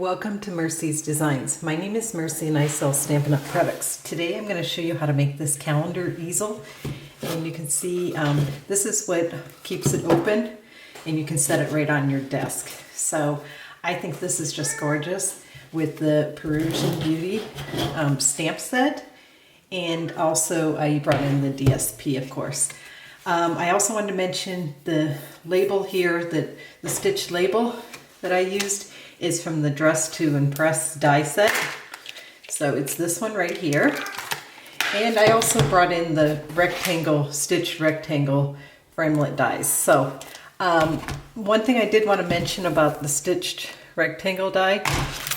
Welcome to Mercy's Designs. My name is Mercy and I sell Stampin' Up! Products. Today I'm going to show you how to make this calendar easel. And you can see this is what keeps it open and you can set it right on your desk. So I think this is just gorgeous with the Parisian Beauty stamp set. And also I brought in the DSP, of course. I also wanted to mention the label here, that the stitch label that I used is from the Dress to Impress die set. So it's this one right here. And I also brought in the rectangle, stitched rectangle framelit dies. So one thing I did want to mention about the stitched rectangle die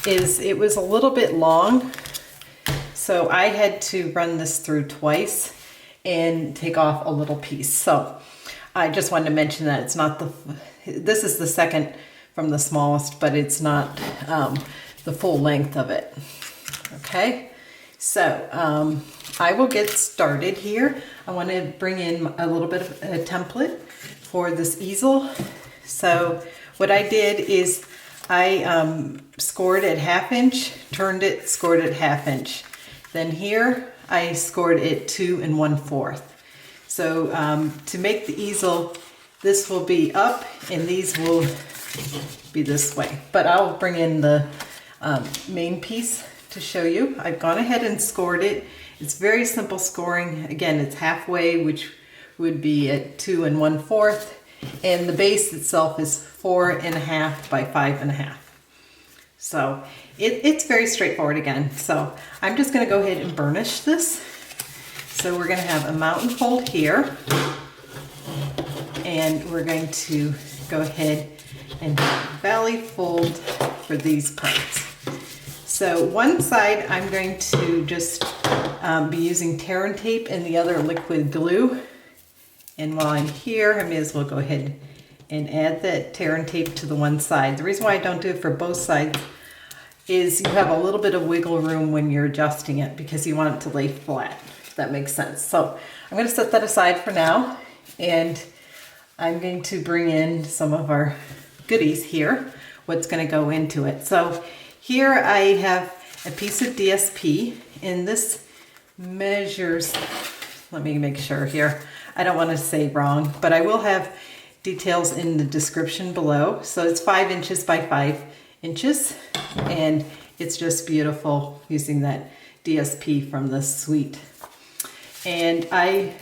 is it was a little bit long. So I had to run this through twice and take off a little piece. So I just wanted to mention that it's not this is the second from the smallest, but it's not the full length of it. Okay, so I will get started here. I want to bring in a little bit of a template for this easel. So what I did is I scored it 1/2 inch, turned it, scored it 1/2 inch. Then here I scored it 2 1/4. So to make the easel, this will be up and these will be this way. But I'll bring in the main piece to show you. I've gone ahead and scored it. It's very simple scoring. Again, it's halfway, which would be at 2 1/4. And the base itself is 4 1/2 by 5 1/2. So it's very straightforward again. So I'm just going to go ahead and burnish this. So we're going to have a mountain fold here. And we're going to go ahead and valley fold for these parts. So one side I'm going to just be using tear and tape and the other liquid glue. And while I'm here, I may as well go ahead and add that tear and tape to the one side. The reason why I don't do it for both sides is you have a little bit of wiggle room when you're adjusting it because you want it to lay flat, if that makes sense. So I'm going to set that aside for now, and I'm going to bring in some of our goodies here, what's going to go into it. So here I have a piece of DSP, and this measures, let me make sure here, I don't want to say wrong, but I will have details in the description below. So it's 5 inches by 5 inches, and it's just beautiful using that DSP from the suite. And I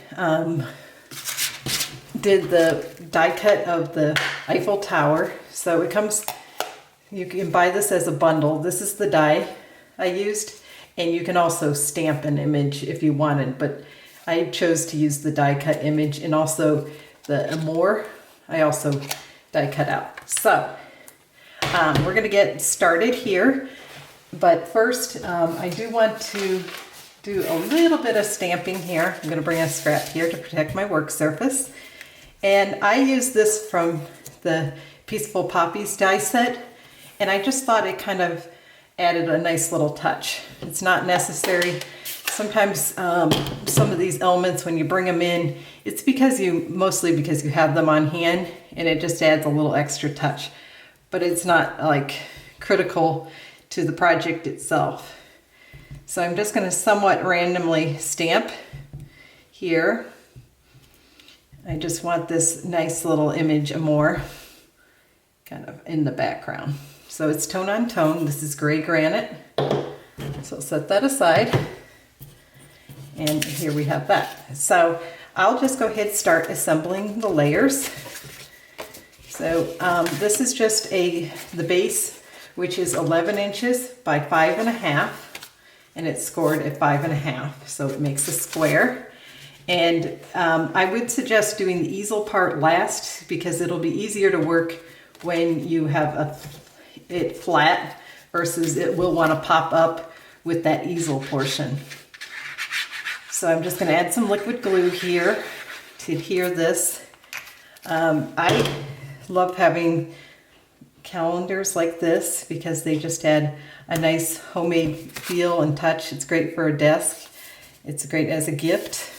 did the die cut of the Eiffel Tower. So it comes, you can buy this as a bundle. This is the die I used, and you can also stamp an image if you wanted, but I chose to use the die cut image, and also the Amour I also die cut out. So we're gonna get started here, but first I do want to do a little bit of stamping here. I'm gonna bring a scrap here to protect my work surface. And I use this from the Peaceful Poppies die set, and I just thought it kind of added a nice little touch. It's not necessary. Sometimes some of these elements, when you bring them in, it's mostly because you have them on hand, and it just adds a little extra touch. But it's not like critical to the project itself. So I'm just going to somewhat randomly stamp here. I just want this nice little image Amour kind of in the background. So it's tone on tone. This is gray granite. So I'll set that aside. And here we have that. So I'll just go ahead and start assembling the layers. So this is just the base, which is 11 inches by 5 1/2. And it's scored at 5 1/2. So it makes a square. And I would suggest doing the easel part last because it'll be easier to work when you have it flat versus it will want to pop up with that easel portion. So I'm just going to add some liquid glue here to adhere this. I love having calendars like this because they just add a nice homemade feel and touch. It's great for a desk. It's great as a gift.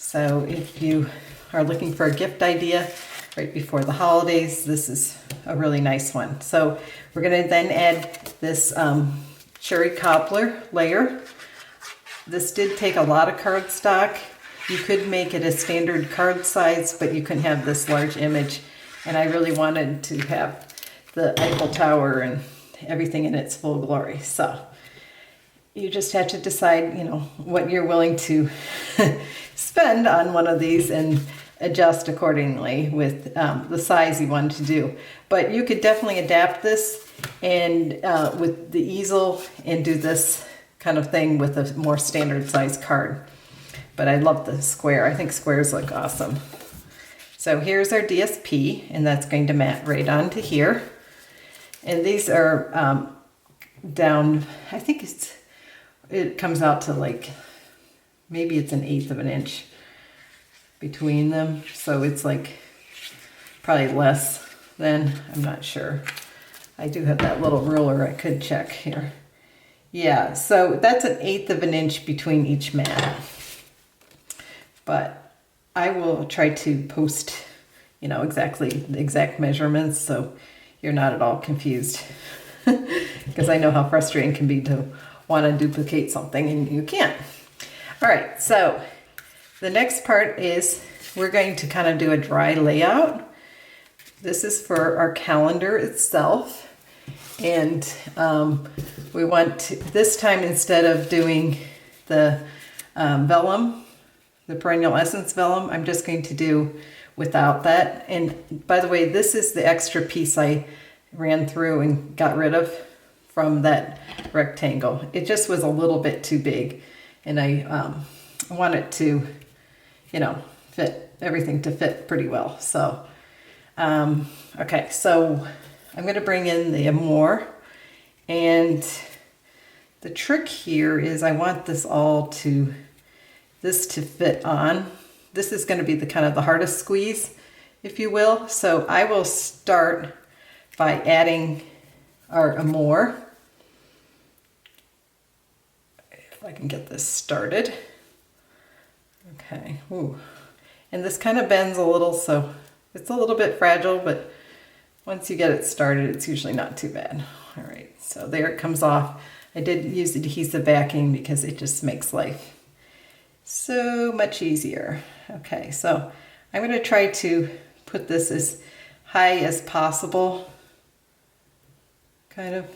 So if you are looking for a gift idea, right before the holidays. This is a really nice one. So we're going to then add this cherry cobbler layer. This did take a lot of cardstock. You could make it a standard card size, but you couldn't have this large image. And I really wanted to have the Eiffel Tower and everything in its full glory. So you just have to decide, you know, what you're willing to spend on one of these and adjust accordingly with the size you want to do. But you could definitely adapt this and with the easel and do this kind of thing with a more standard size card. But I love the square. I think squares look awesome. So here's our DSP, and that's going to mat right onto here. And these are down, I think it comes out to like, maybe it's 1/8 of an inch between them. So it's like probably less than, I'm not sure. I do have that little ruler I could check here. Yeah, so that's 1/8 of an inch between each mat. But I will try to post, you know, exactly the exact measurements so you're not at all confused. Because I know how frustrating it can be to want to duplicate something and you can't. All right, so the next part is we're going to kind of do a dry layout. This is for our calendar itself. And we want to, this time instead of doing the vellum, the perennial essence vellum, I'm just going to do without that. And by the way, this is the extra piece I ran through and got rid of from that rectangle. It just was a little bit too big, and I want it to, you know, fit everything to fit pretty well. So, okay, so I'm going to bring in the Amore, and the trick here is I want this all to, this to fit on. This is going to be the kind of the hardest squeeze, if you will. So I will start by adding our Amore. If I can get this started. Okay, ooh. And this kind of bends a little, so it's a little bit fragile, but once you get it started, it's usually not too bad. All right, so there it comes off. I did use adhesive backing because it just makes life so much easier. Okay, so I'm going to try to put this as high as possible, kind of.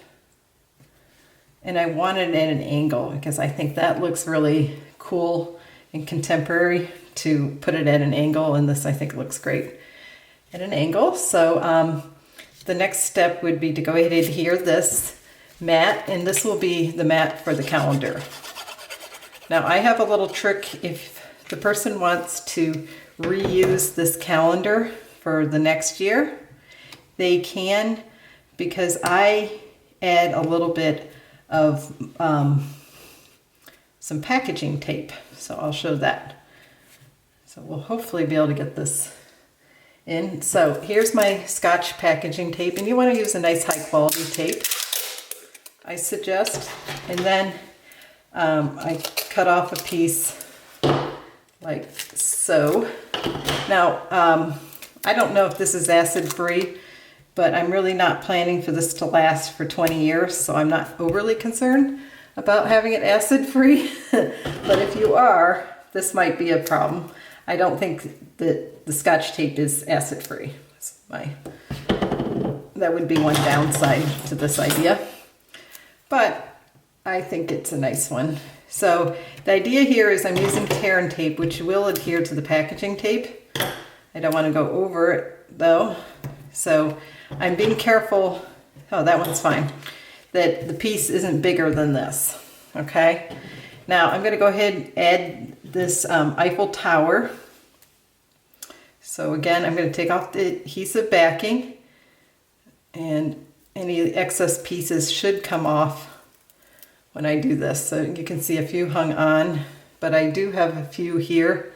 And I want it at an angle because I think that looks really cool and contemporary to put it at an angle, and this I think looks great at an angle. So the next step would be to go ahead and adhere this mat, and this will be the mat for the calendar. Now I have a little trick. If the person wants to reuse this calendar for the next year, they can, because I add a little bit of some packaging tape. So I'll show that. So we'll hopefully be able to get this in. So here's my Scotch packaging tape, and you want to use a nice high quality tape, I suggest. And then I cut off a piece like so. Now, I don't know if this is acid free, but I'm really not planning for this to last for 20 years, so I'm not overly concerned about having it acid free. But if you are, this might be a problem. I don't think that the Scotch tape is acid free. That would be one downside to this idea, but I think it's a nice one. So the idea here is I'm using tear and tape, which will adhere to the packaging tape. I don't want to go over it though. So I'm being careful, oh, that one's fine, that the piece isn't bigger than this, okay? Now I'm going to go ahead and add this Eiffel Tower. So again, I'm going to take off the adhesive backing, and any excess pieces should come off when I do this. So you can see a few hung on, but I do have a few here.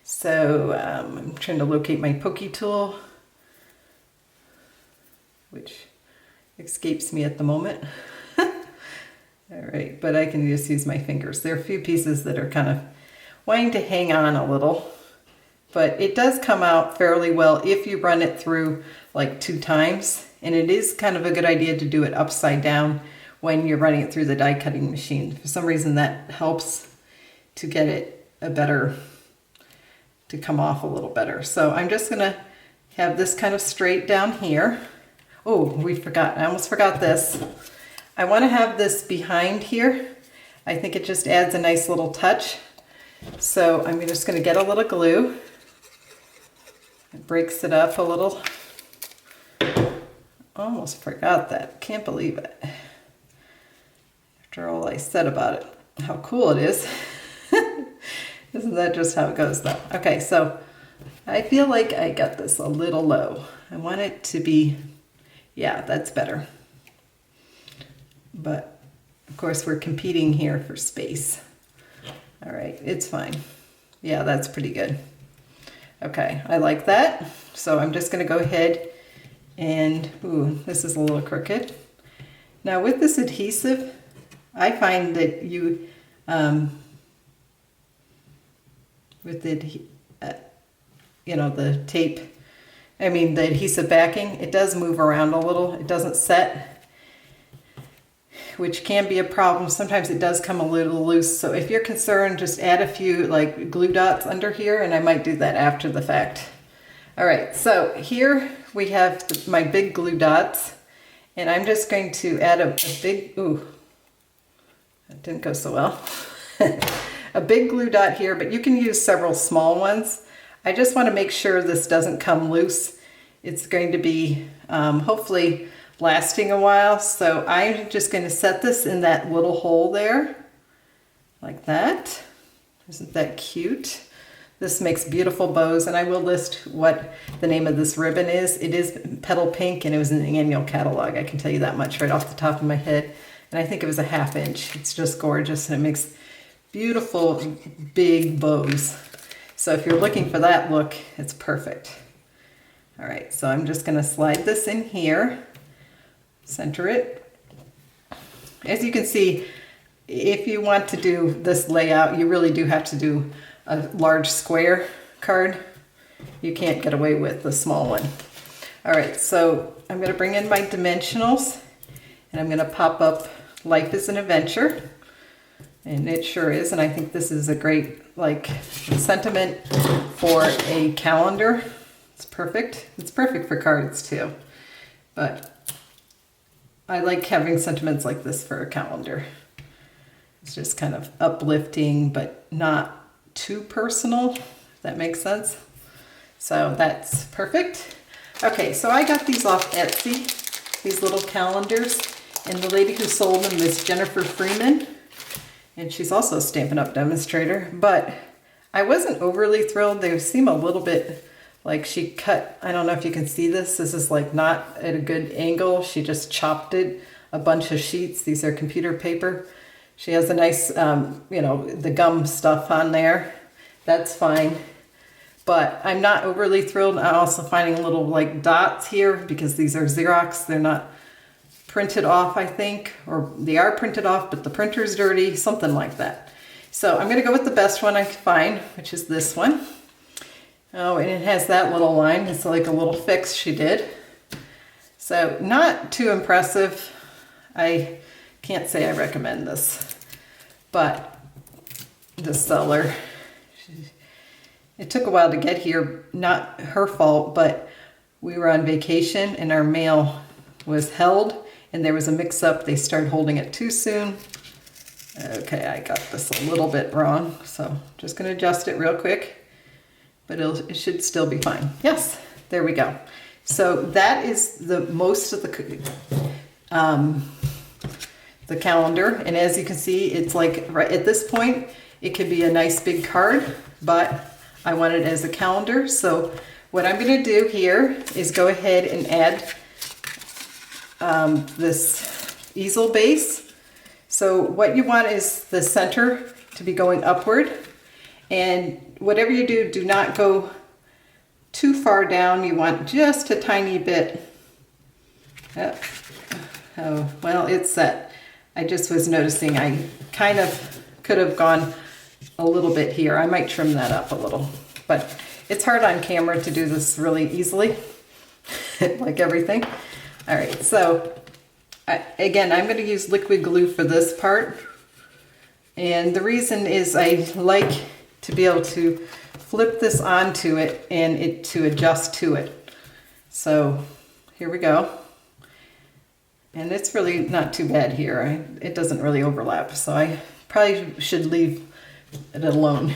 So I'm trying to locate my pokey tool, which escapes me at the moment. All right, but I can just use my fingers. There are a few pieces that are kind of wanting to hang on a little. but it does come out fairly well if you run it through like 2 times. And it is kind of a good idea to do it upside down when you're running it through the die cutting machine. For some reason that helps to get it to come off a little better. So I'm just gonna have this kind of straight down here. Oh, I almost forgot this. I wanna have this behind here. I think it just adds a nice little touch. So I'm just gonna get a little glue. It breaks it up a little. Almost forgot that, can't believe it. After all I said about it, how cool it is. Isn't that just how it goes though? Okay, so I feel like I got this a little low. I want it to be, yeah, that's better. But of course we're competing here for space. All right, it's fine. Yeah, that's pretty good. Okay, I like that. So I'm just gonna go ahead and, ooh, this is a little crooked. Now with this adhesive, I find that you, with the, you know, the tape, I mean the adhesive backing, it does move around a little. It doesn't set, which can be a problem. Sometimes it does come a little loose. So if you're concerned, just add a few like glue dots under here, and I might do that after the fact. All right, so here we have my big glue dots, and I'm just going to add a big, ooh, that didn't go so well. A big glue dot here, but you can use several small ones. I just want to make sure this doesn't come loose. It's going to be hopefully lasting a while. So I'm just going to set this in that little hole there, like that. Isn't that cute? This makes beautiful bows, and I will list what the name of this ribbon is. It is Petal Pink, and it was in the annual catalog. I can tell you that much right off the top of my head. And I think it was a 1/2 inch. It's just gorgeous, and it makes beautiful big bows. So if you're looking for that look, it's perfect. All right, so I'm just gonna slide this in here, center it. As you can see, if you want to do this layout, you really do have to do a large square card. You can't get away with the small one. All right, so I'm gonna bring in my dimensionals, and I'm gonna pop up Life is an Adventure. And it sure is, and I think this is a great like sentiment for a calendar. It's perfect. It's perfect for cards too. But I like having sentiments like this for a calendar. It's just kind of uplifting, but not too personal, if that makes sense. So that's perfect. Okay, so I got these off Etsy, these little calendars, and the lady who sold them is Jennifer Freeman. And she's also a Stampin' Up! Demonstrator, but I wasn't overly thrilled. They seem a little bit like she cut, I don't know if you can see this. This is like not at a good angle. She just chopped it, a bunch of sheets. These are computer paper. She has a nice, you know, the gum stuff on there. That's fine. But I'm not overly thrilled. I'm also finding little like dots here because these are Xerox. They're not printed off, I think, or they are printed off, but the printer's dirty, something like that. So I'm gonna go with the best one I can find, which is this one. Oh, and it has that little line. It's like a little fix she did. So not too impressive. I can't say I recommend this, but the seller, it took a while to get here, not her fault, but we were on vacation and our mail was held, and there was a mix-up. They started holding it too soon. Okay, I got this a little bit wrong, so just gonna adjust it real quick, but it should still be fine. Yes, there we go. So that is the most of the calendar, and as you can see, it's like right at this point, it could be a nice big card, but I want it as a calendar. So what I'm gonna do here is go ahead and add this easel base. So what you want is the center to be going upward, and whatever you do, do not go too far down. You want just a tiny bit. Oh, well, it's set. I just was noticing I kind of could have gone a little bit here. I might trim that up a little, but It's hard on camera to do this really easily, like everything. All right, so again, I'm going to use liquid glue for this part. And the reason is I like to be able to flip this onto it and it to adjust to it. So here we go. And it's really not too bad here. It doesn't really overlap, so I probably should leave it alone.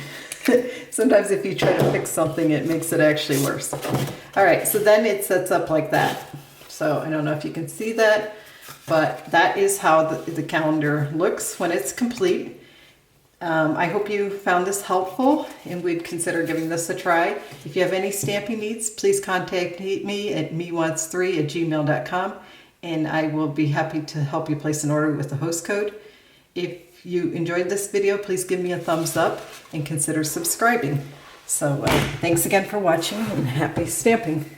Sometimes if you try to fix something, it makes it actually worse. All right, so then it sets up like that. So I don't know if you can see that, but that is how the calendar looks when it's complete. I hope you found this helpful and would consider giving this a try. If you have any stamping needs, please contact me at mewants3@gmail.com and I will be happy to help you place an order with the host code. If you enjoyed this video, please give me a thumbs up and consider subscribing. So thanks again for watching and happy stamping.